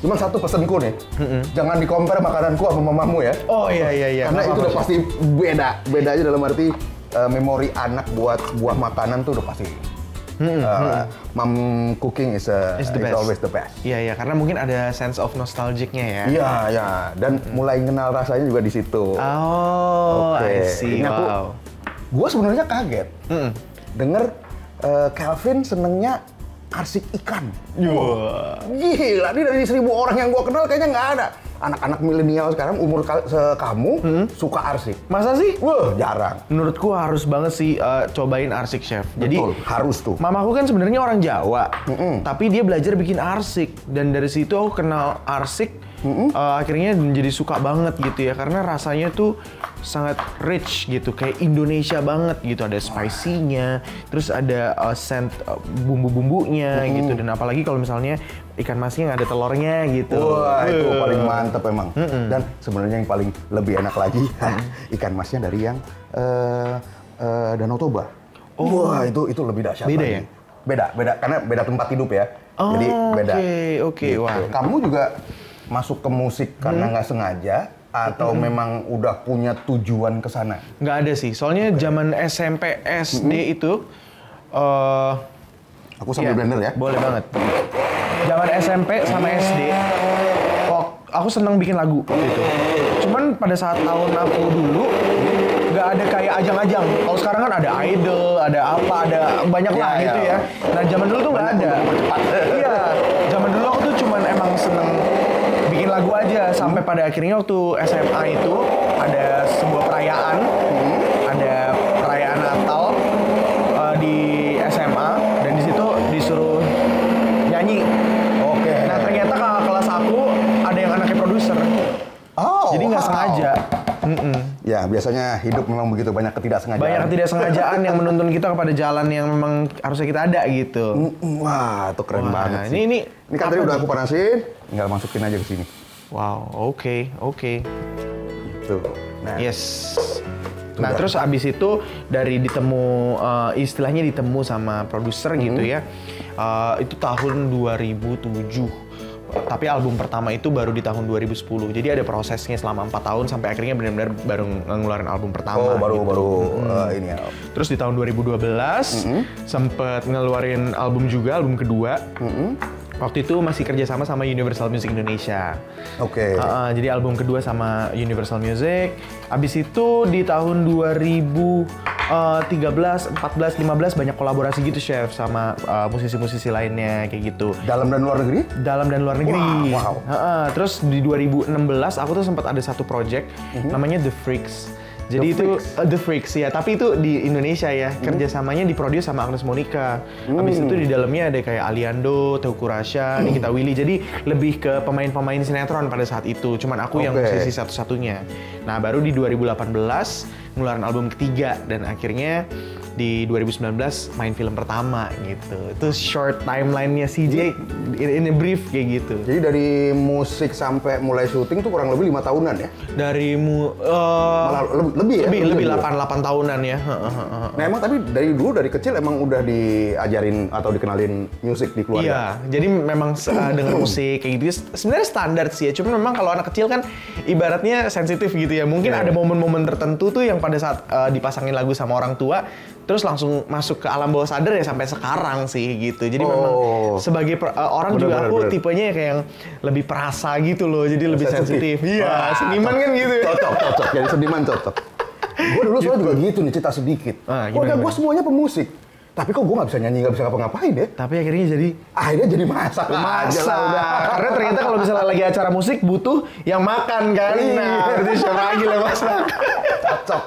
Cuma satu pesenku nih, jangan di-compare makananku sama mamamu ya. Oh iya. Karena itu udah pasti beda. Bedanya dalam arti memori anak buat sebuah makanan tuh udah pasti. Mom cooking is always the best. Iya, karena mungkin ada sense of nostalgic-nya ya. Iya. Dan mulai kenal rasanya juga di situ. Oh, I see. Wow. Gue sebenarnya kaget denger Calvin senengnya arsik ikan. Gila, ini dari 1000 orang yang gue kenal kayaknya nggak ada. Anak-anak milenial sekarang umur kamu suka arsik. Masa sih? Wah, jarang. Menurutku harus banget sih cobain arsik, Chef. Jadi betul, harus tuh. Mamaku kan sebenarnya orang Jawa, tapi dia belajar bikin arsik dan dari situ aku kenal arsik. Akhirnya menjadi suka banget gitu ya, karena rasanya tuh sangat rich gitu, kayak Indonesia banget gitu. Ada spicy-nya, terus ada scent bumbu-bumbunya gitu, dan apalagi kalau misalnya ikan masnya ada telurnya gitu. Wah, itu paling mantep emang. Dan sebenarnya yang paling lebih enak lagi ikan masnya dari yang Danau Toba. Wah, itu lebih dahsyat. Beda lagi. Ya? Beda karena beda tempat hidup ya. Jadi beda. Oke. Gitu. Wah. Kamu juga masuk ke musik karena nggak sengaja atau memang udah punya tujuan ke sana? Nggak ada sih, soalnya zaman SMP, SD itu aku sambil blender ya. Boleh banget. Zaman SMP sama SD, aku seneng bikin lagu gitu. Cuman pada saat tahun aku dulu, nggak ada kayak ajang-ajang. Kalau sekarang kan ada idol, ada apa, ada banyak lah gitu ya. Nah zaman dulu tuh nggak ada. Iya, zaman dulu aku tuh cuman emang seneng bikin lagu aja. Sampai pada akhirnya waktu SMA itu ada sebuah perayaan, ada perayaan Natal di SMA, dan di situ disuruh nyanyi. Oke. Nah ternyata kakak kelas aku ada yang anaknya produser. Jadi nggak sengaja. Ya, biasanya hidup memang begitu, banyak ketidaksengajaan. Banyak ketidaksengajaan yang menuntun kita kepada jalan yang memang harusnya kita ada gitu. Wah, itu keren banget sih. Ini kan tadi udah aku panasin, tinggal masukin aja ke sini. Wow, oke. Gitu. Nah, yes. Nah, terus abis itu dari istilahnya ditemu sama produser gitu ya. Itu tahun 2007. Tapi album pertama itu baru di tahun 2010. Jadi ada prosesnya selama 4 tahun sampai akhirnya benar-benar baru ngeluarin album pertama. Baru ini ya. Terus di tahun 2012 sempet ngeluarin album juga, album kedua. Waktu itu masih kerjasama sama Universal Music Indonesia. Oke. Jadi album kedua sama Universal Music. Abis itu di tahun 2013, 14, 15 banyak kolaborasi gitu, Chef, sama musisi-musisi lainnya kayak gitu. Dalam dan luar negeri? Dalam dan luar negeri. Wow. Terus di 2016 aku tuh sempat ada satu project namanya The Freaks. Jadi The Freaks ya, tapi itu di Indonesia ya. Kerjasamanya diproduce sama Agnes Monica. Habis itu di dalamnya ada kayak Aliando, Teuku Rasya, Nikita Willy. Jadi lebih ke pemain-pemain sinetron pada saat itu. Cuman aku yang musisi satu-satunya. Nah, baru di 2018 ngeluarin album ketiga dan akhirnya di 2019 main film pertama gitu. Itu short timeline-nya CJ in a brief kayak gitu. Jadi dari musik sampai mulai syuting tuh kurang lebih 5 tahunan ya? Malah lebih ya? Lebih 8 tahunan ya. Nah emang tapi dari kecil emang udah diajarin atau dikenalin musik di keluarga? Iya, jadi memang denger musik kayak gitu. Sebenarnya standar sih ya, cuma memang kalau anak kecil kan ibaratnya sensitif gitu ya. Mungkin ada momen-momen tertentu tuh yang pada saat dipasangin lagu sama orang tua, terus langsung masuk ke alam bawah sadar ya sampai sekarang sih gitu. Jadi memang sebagai orang juga aku tipenya kayak yang lebih perasa gitu loh, jadi lebih sensitif. Iya, seniman kan gitu. Cocok. Jadi seniman cocok. Gue dulu soalnya juga gitu nih, cerita sedikit. Keluarga gue semuanya pemusik. Tapi kok gue nggak bisa nyanyi, nggak bisa ngapa-ngapain ya? Tapi akhirnya jadi masak aja lah udah. Karena ternyata kalau misalnya lagi acara musik butuh yang makan kan. Nah, berarti siapa lagi lah masak. Cocok.